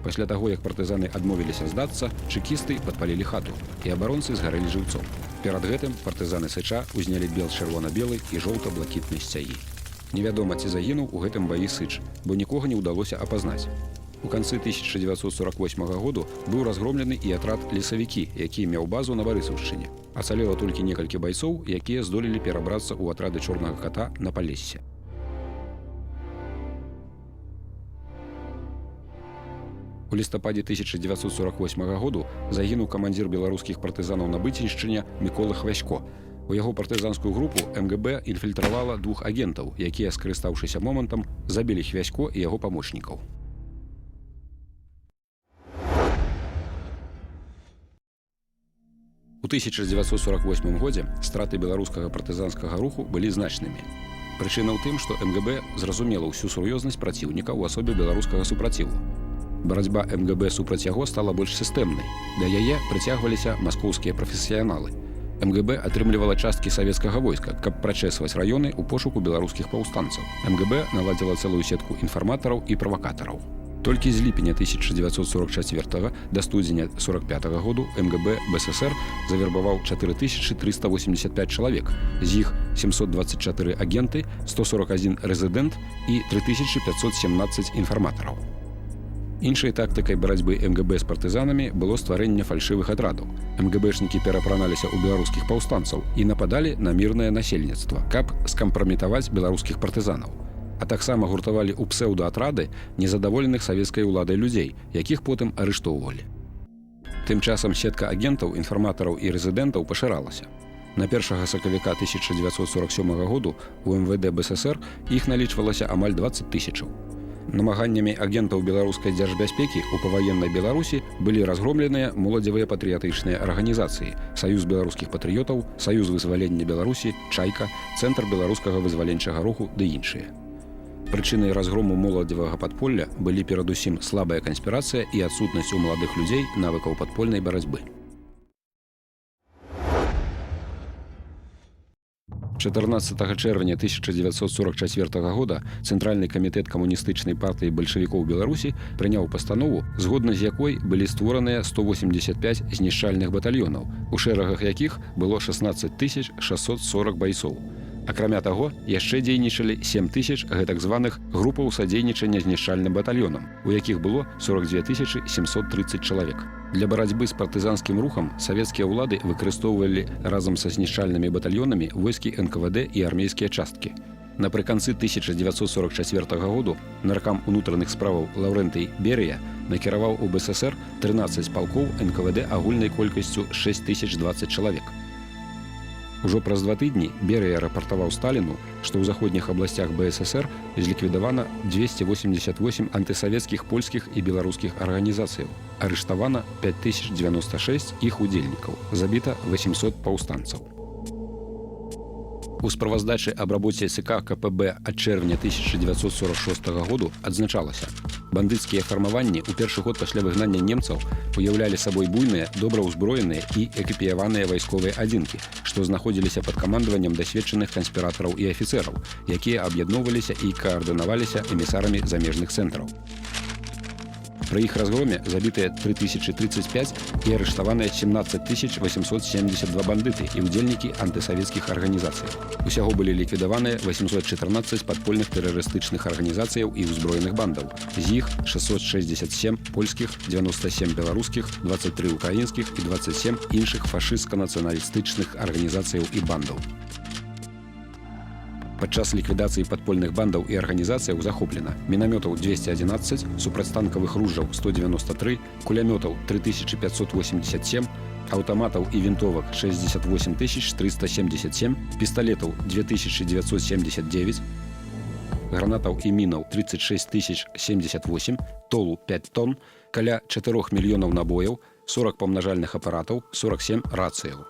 Пасля таго, як партызаны адмовіліся здацца, чэкісты падпалілі хату, і абаронцы згарэлі жыўцом. Перад гэтым партызаны сыча ўзнялі бел чырвона-белы і жоўта-блакітнай сцягі. Невядома, ці загінуў у гэтым баі сыч, бо нікога не ўдалося апазнаць. У канцы 1948 году быў разгромлены і атрад лесавікі, які меў базу на Барысаўшчыне. Ацалела толькі некалькі байцоў, якія здолелі перабрацца ў атрады чорнага ката на Палессе. У лістападзе 1948 году загінуў камандзір беларускіх партызанаў на Быценьшчыне Мікола Хвасько. У яго партызанскую групу МГБ інфільтравала 2 агентаў, якія, скарыстаўшыся момантам, забілі Хвасько і яго памочнікаў. У 1948 годзе страты беларускага партызанскага руху былі значнымі. Прычына ў тым, што МГБ зразумела ўсю сур'ёзнасць праціўніка ў асобе беларускага супраціву. Барацьба МГБ супраць яго стала больш сістэмнай. Да яе прыцягваліся маскоўскія прафесіяналы. МГБ атрымлівала часткі савецкага войска, каб прачэсваць раёны ў пошуку беларускіх паўстанцаў. МГБ наладзіла цэлую сетку інфарматараў і правакатараў. Толькі з ліпеня 1944 да студзеня 1945 году МГБ БССР завербаваў 4385 чалавек, з іх 724 агенты, 141 рэзідэнт і 3517 інфарматараў. Іншай тактыкай барацьбы МГБ з партызанамі было стварэнне фальшывых атрадаў. МГБшнікі перапраналіся ў беларускіх паўстанцаў і нападалі на мірнае насельніцтва, каб скампраметаваць беларускіх партызанаў. А таксама гуртавалі ў псеўдаатрады незадаволеных савецкай уладай людзей, якіх потым арыштоўвалі. Тым часам сетка агентаў, інфарматараў і рэзідэнтаў пашыралася. На 1 сакавіка 1947 году у МВД БССР іх налічвалася амаль 20 тысячаў. Намаганнямі агентаў беларускай дзяржбяспекі ў паваеннай Беларусі былі разгромленыя моладзевыя патрыятычныя арганізацыі: Саюз беларускіх патрыётаў, Саюз вызвалення Беларусі, Чайка, Цэнтр беларускага вызваленчага руху ды іншыя. Прычынай разгрому моладзевага падполля былі перадусім слабая канспірацыя і адсутнасць у маладых людзей навыкаў падпольнай барацьбы. 14 чэрвеня 1944 года Цэнтральны камітэт камуністычнай партыі бальшавікоў Беларусі прыняў пастанову, згодна з якой былі створаныя 185 знішчальных батальёнаў, у шэрагах якіх было 16 640 байцоў. Акрамя таго, яшчэ дзейнічалі 7 тысяч гэтак званых групаў садзейнічання знішчальным батальёнам, у якіх было 42 730 чалавек. Для барацьбы з партызанскім рухам савецкія ўлады выкарыстоўвалі разам са знішчальнымі батальёнамі войскі НКВД і армейскія часткі. Напрыканцы 1944 году наркам унутраных справаў Лаўрэнтый Берыя накіраваў у БССР 13 палкоў НКВД агульнай колькасцю 6020 чалавек. Ужо праз 2 тыдні Берыя рапартаваў Сталіну, што ў заходніх абласцях БССР зліквідавана 288 антысавецкіх польскіх і беларускіх арганізацыяў. Арыштавана 5096 іх удзельнікаў, забіта 800 паўстанцаў. У справаздачы аб рабоце ЦК КПБ ад чэрвеня 1946 году адзначалася: бандыцкія фармаванні ў першы год пасля выгнання немцаў уяўлялі сабой буйныя, добра ўзброеныя і экіпіяваныя вайсковыя адзінкі, што знаходзіліся пад камандаваннем дасведчаных канспіратараў і афіцэраў, якія аб'ядноўваліся і каардынаваліся эмісарамі замежных цэнтраў. Пры іх разгроме забітыя 3035 і арыштаваныя 17 872 бандыты і ўдзельнікі антысавецкіх арганізацый. Усяго былі ліквідаваныя 814 падпольных тэрарыстычных арганізацыяў і ўзброеных бандаў. З іх 667 польскіх, 97 беларускіх, 23 украінскіх і 27 іншых фашыстска-нацыяналістычных арганізацыяў і бандаў. Падчас ліквідацыі падпольных бандаў і арганізацыяў захоплена мінамётаў 211, супрацьтанкавых ружжаў 193, кулямётаў 3587, аўтаматаў і вінтовак 68 377, пісталетаў 2979, гранатаў і мінаў 36 078, толу 5 тонн, каля 4 мільёнаў набояў, 40 памнажальных апаратаў, 47 рацыяў.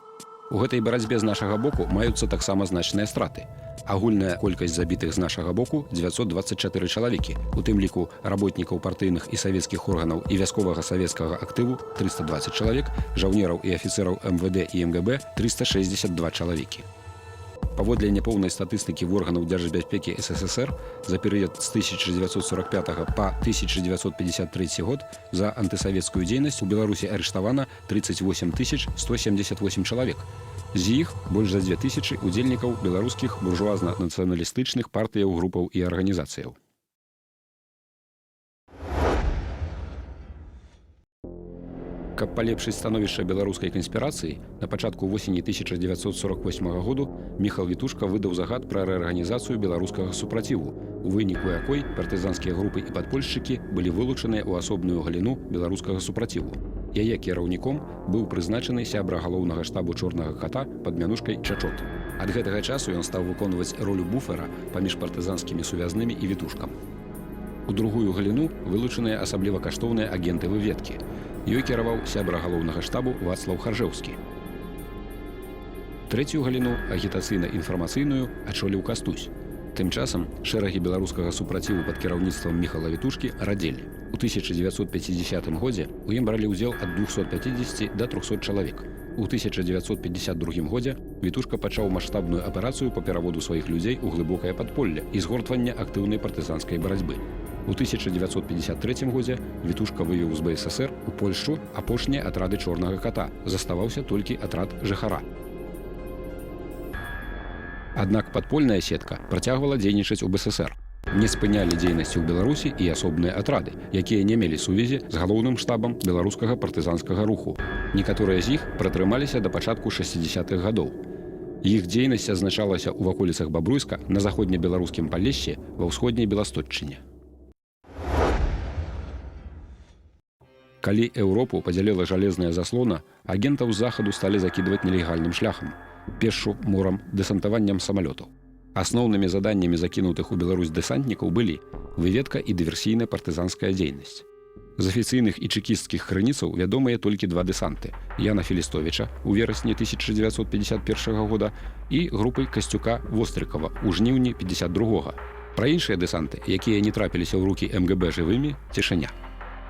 У гэтай барацьбе з нашага боку маюцца таксама значныя страты. Агульная колькасць забітых з нашага боку 924 чалавекі, у тым ліку работнікаў партыйных і савецкіх органаў і вясковага савецкага актыву 320 чалавек, жаўнераў і афіцэраў МВД і МГБ 362 чалавекі. Паводле няпоўнай статыстыкі в органаў дзяржбяспекі СССР за перыяд з 1945 па 1953 год за антысавецкую дзейнасць у Беларусі арыштавана 38 178 чалавек. З іх больш за 2000 удзельнікаў беларускіх буржуазна-нацыяналістычных партыяў, групаў і арганізацыяў. Каб палепшыць становішча беларускай канспірацыі, на пачатку восені 1948 году Міхал Вітушка выдаў загад пра рэарганізацыю беларускага супраціву, у выніку якой партызанскія групы і падпольшчыкі былі вылучаныя ў асобную галіну беларускага супраціву. Яе кіраўніком быў прызначаны сябра галоўнага штабу чорнага ката пад мянушкай Чачот. Ад гэтага часу ён стаў выконваць ролю буфера паміж партызанскімі сувязнымі і Вітушкам. У другую галіну вылучаныя асабліва каштоўныя агенты выведкі. Ёй кіраваў сябра галоўнага штабу Вацлаў Харжэўскі. Трэцюю галіну, агітацыйна-інфармацыйную, ачоліў Кастусь. Тым часам шэрагі беларускага супраціву пад кіраўніцтвам Міхала Вітушкі радзелі. У 1950 годзе ў ім бралі ўдзел ад 250 да 300 чалавек. У 1952 годзе Вітушка пачаў маштабную аперацыю па пераводу сваіх людзей у глыбокае падполле і згортвання актыўнай партызанскай барацьбы. У 1953 годзе Вітушка вывеў з БССР у Польшчу апошнія атрады чорнага ката. Заставаўся толькі атрад жыхара. Аднак падпольная сетка працягвала дзейнічаць у БССР. Не спынялі дзейнасці ў Беларусі і асобныя атрады, якія не мелі сувязі з галоўным штабам беларускага партызанскага руху. Некаторыя з іх пратрымаліся да пачатку 60-х гадоў. Іх дзейнасць азначалася ў ваколіцах Бабруйска, на заходнебеларускім Палешсе, ва ўсходняй Беластотчыне. Калі Еўропу падзяліла жалезная заслона, агентаў з захаду сталі закідваць нелегальным шляхам – пешшу, морам, дэсантаваннем самалётаў. Асноўнымі заданнямі закінутых у Беларусь дэсантнікаў былі выведка і дыверсійная партызанская дзейнасць. З афіцыйных і чэкісцкіх крыніцаў вядомыя толькі два дэсанты – Яна Філістовіча ў верасні 1951 года і групы Касцюка Вострыкава ў жніўні 52-го. Пра іншыя дэсанты, якія не трапіліся ў рукі МГБ жывымі, цішыня.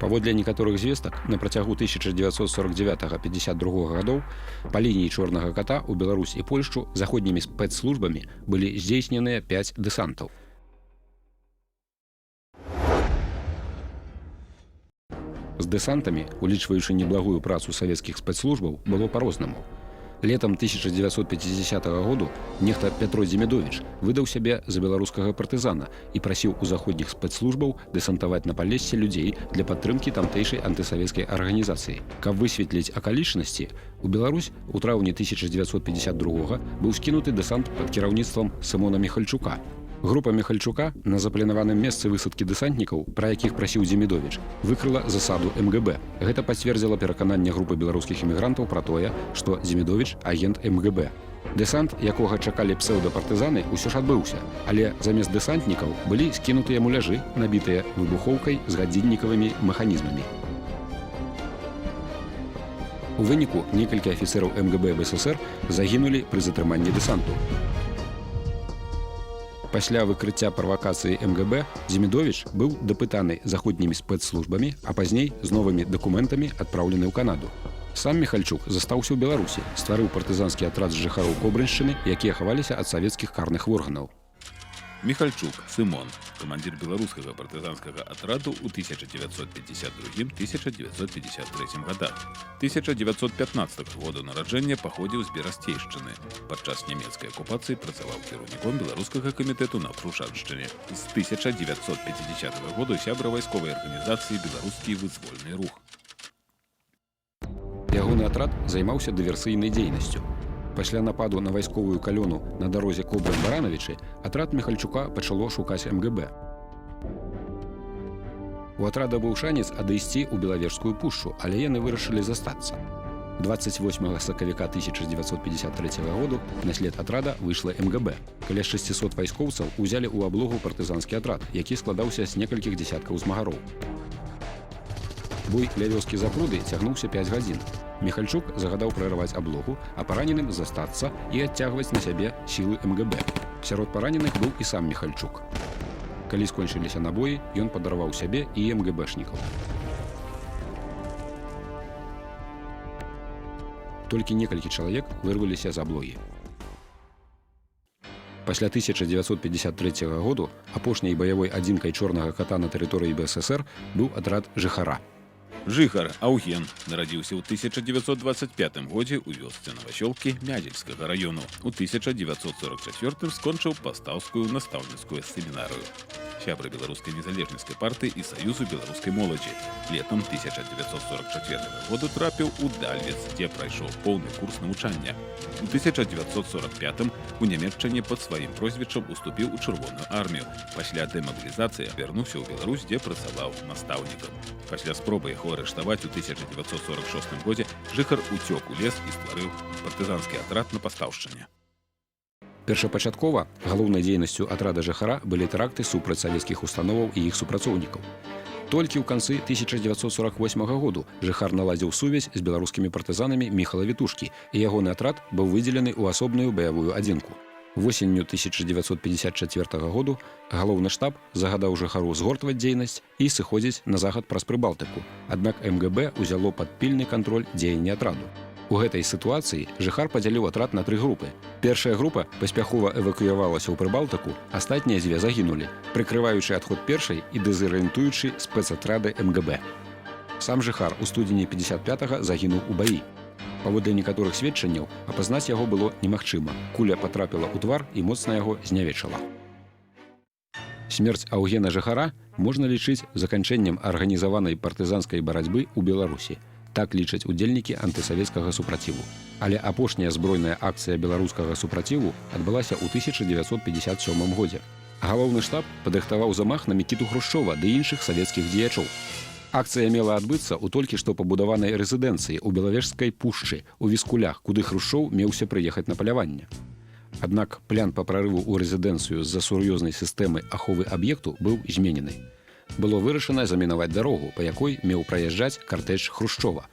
Паводле некаторых звестак, на працягу 1949-52 гадоў па лініі чорнага ката ў Беларусь і Польшчу заходнімі спецслужбамі былі здзейсненыя 5 дэсантаў. З дэсантамі, улічваючы неблагую працу савецкіх спецслужбаў, было па-рознаму. Летам 1950 году нехта Пятро Дзімідовіч выдаў сябе за беларускага партызана і прасіў у заходніх спецслужбаў дэсантаваць на Палессе людзей для падтрымкі тамтэйшай антысавецкай арганізацыі. Каб высветліць акалічнасці, у Беларусь у траўні 1952 быў скінуты дэсант пад кіраўніцтвам Сымона Міхальчука. Група Міхальчука на запланаваным месцы высадкі дэсантнікаў, пра якіх прасіў Дзімідовіч, выкрыла засаду МГБ. Гэта пацвердзіла перакананне групы беларускіх эмігрантаў пра тое, што Дзімідовіч – агент МГБ. Дэсант, якога чакалі псеўдапартызаны, усё ж адбыўся, але замест дэсантнікаў былі скінутыя муляжы, набітыя выбухоўкай з гадзіннікавымі механізмамі. У выніку некалькі афіцэраў МГБ БССР загінулі пры затрыманні дэсанту. Пасля выкрыцця правакацыі МГБ Дзімідовіч быў дапытаны заходнімі спецслужбамі, а пазней з новымі дакументамі адпраўлены ў Канаду. Сам Міхальчук застаўся ў Беларусі, стварыў партызанскі атрад з жыхароў Кобрыншчыны, якія хаваліся ад савецкіх карных органаў. Міхальчук Сымон, камандзір беларускага партызанскага атраду ў 1952-1953 годах. 1915 года нараджэння паходзіў з Берасцейшчыны. Падчас нямецкай акупацыі працаваў кіраўніком беларускага камітэду на Прушаншчыне. З 1950 года сябра вайсковай арганізацыі «Беларускі вызвольны рух». Ягоны атрад займаўся дыверсійнай дзейнасцю. Пасля нападу на вайсковую калёну на дарозе Кобрын-Баранавічы атрад Міхальчука пачало шукаць МГБ. У атрада быў шанец адысці ў Белавежскую пушчу, але яны вырашылі застацца. 28 сакавіка 1953 году на след атрада выйшла МГБ. Каля 600 вайскоўцаў узялі ў аблогу партызанскі атрад, які складаўся з некалькіх дзесяткаў змагароў. Бой ля вёскі Запруды цягнуўся 5 гадзін. Міхальчук загадаў прарываць аблогу, а параненым застацца і адцягваць на сябе сілы МГБ. Сярод параненых быў і сам Міхальчук. Калі скончыліся набоі, ён падарваў сябе і МГБшнікаў. Толькі некалькі чалавек вырваліся з аблогі. Пасля 1953 году апошняй баявой адзінкай чорнага ката на тэрыторыі БССР быў атрад Жыхара. Жыхар Аўген нарадзіўся ў 1925 годзе ў вёсцы Новасёлкі Мядзельскага раёну. У 1944 скончыў пастаўскую настаўніцкую семінарыю. Сябра беларускай незалежніцкай партыі і саюзу беларускай моладзі. Летам 1944 году трапіў у Дальвец, дзе прайшоў поўны курс навучання. У 1945 у Нямецчыне пад сваім прозвішчам уступіў у Чырвоную армію. Пасля дэмабілізацыі вярнуўся ў Беларусь, дзе працаваў настаўнікам. Пасля спробы яго арыштаваць у 1946 годзе Жыхар уцёк у лес і стварыў партызанскі атрад на Пастаўшчыне. Першапачаткова галоўнай дзейнасцю атрада Жыхара былі тэракты супраць савецкіх установаў і іх супрацоўнікаў. Толькі ў канцы 1948 году Жыхар наладзіў сувязь з беларускімі партызанамі Міхала Вітушкі, і ягоны атрад быў выдзелены ў асобную баявую адзінку. Восенню 1954 году галоўны штаб загадаў Жыхару згортваць дзейнасць і сыходзіць на захад праз Прыбалтыку, аднак МГБ узяло пад пільны кантроль дзеянні атраду. У гэтай сітуацыі Жыхар падзяліў атрад на 3 групы. Першая група паспяхова эвакуявалася ў Прыбалтыку, астатнія 2 загінулі, прыкрываючы адход першай і дэзарыентуючы спецатрады МГБ. Сам Жыхар у студзені 55-го загінуў у баі. Паводле некаторых сведчанняў, апазнаць яго было немагчыма. Куля патрапіла ў твар і моцна яго знявечала. Смерць Аўгена Жыхара можна лічыць заканчэннем арганізаванай партызанскай барацьбы ў Беларусі. Так лічаць удзельнікі антысавецкага супраціву. Але апошняя збройная акцыя беларускага супраціву адбылася ў 1957 годзе. Галоўны штаб падрыхтаваў замах на Мікіту Хрушчова ды іншых савецкіх дзеячоў. Акцыя мела адбыцца ў толькі што пабудаванай рэзідэнцыі ў Белавежскай пушчы, у Віскулях, куды Хрушчоў меўся прыехаць на паляванне. Аднак план па прарыву ў рэзідэнцыю з-за сур'ёзнай сістэмы аховы аб'екту быў зменены. Было вырашана замінаваць дарогу, па якой меў праязджаць картэж Хрушчова.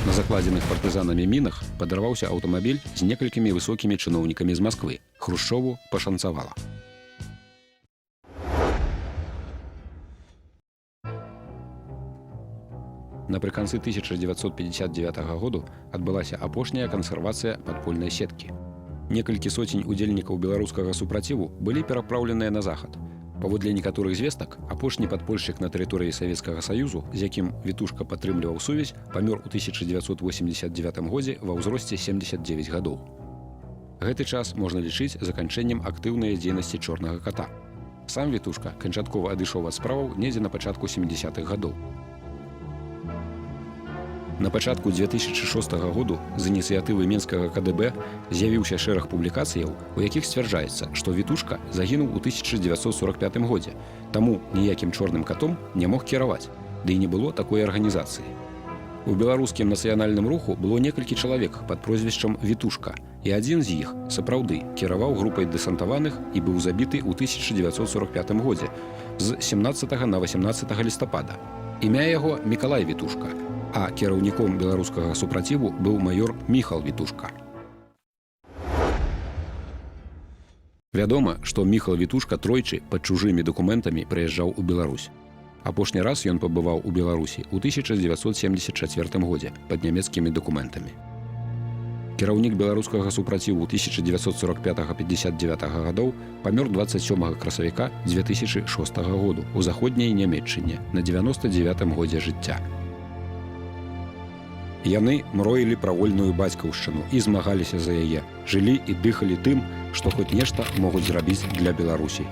На закладзеных партызанамі мінах падарваўся аўтамабіль з некалькімі высокімі чыноўнікамі з Масквы. Хрушчову пашанцавала. Напрыканцы 1959 году адбылася апошняя кансервацыя падпольнай сеткі. Некалькі соцень удзельнікаў беларускага супраціву былі перапраўленыя на захад. Паводле некаторых звестак, апошні падпольшчык на тэрыторыі Савецкага Саюзу, з якім Вітушка падтрымліваў сувязь, памёр у 1989 годзе ва ўзросце 79 гадоў. Гэты час можна лічыць заканчэннем актыўнай дзейнасці чорнага ката. Сам Вітушка канчаткова адышоў ад справаў недзе на пачатку 70-х гадоў. На пачатку 2006 году з ініцыятывы Менскага КДБ з'явіўся шэраг публікацыяў, у якіх сцвярджаецца, што Вітушка загінуў у 1945 годзе, таму ніякім чорным катом не мог кіраваць, ды і не было такой арганізацыі. У беларускім нацыянальным руху было некалькі чалавек пад прозвішчам Вітушка, і адзін з іх сапраўды кіраваў групай дэсантаваных і быў забіты ў 1945 годзе з 17 на 18 лістапада. Імя яго Мікалай Вітушка, а кіраўніком беларускага супраціву быў маёр Міхал Вітушка. Вядома, што Міхал Вітушка тройчы пад чужымі дакументамі прыязджаў у Беларусь. Апошні раз ён пабываў у Беларусі ў 1974 годзе пад нямецкімі дакументамі. Кіраўнік беларускага супраціву 1945-59 гадоў памёр 27 красавіка 2006 году ў заходняй Нямецчыне на 99 годзе жыцця. Яны мроілі пра вольную бацькаўшчыну і змагаліся за яе, жылі і дыхалі тым, што хоць нешта могуць зрабіць для Беларусі.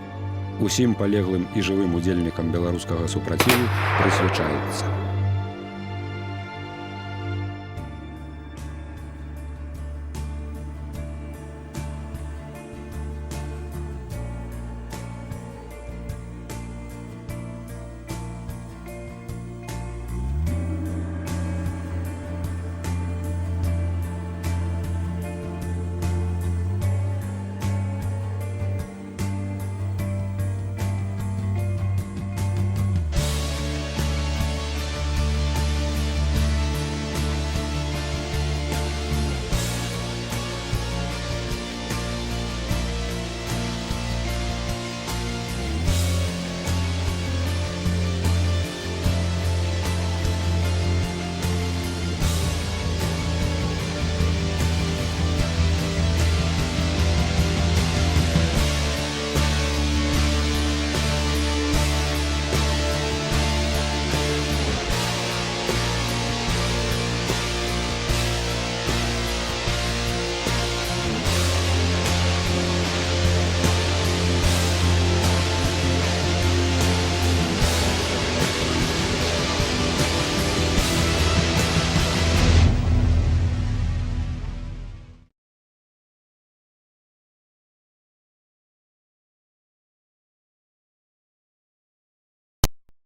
Усім палеглым і жывым удзельнікам беларускага супраціву прысвячаецца.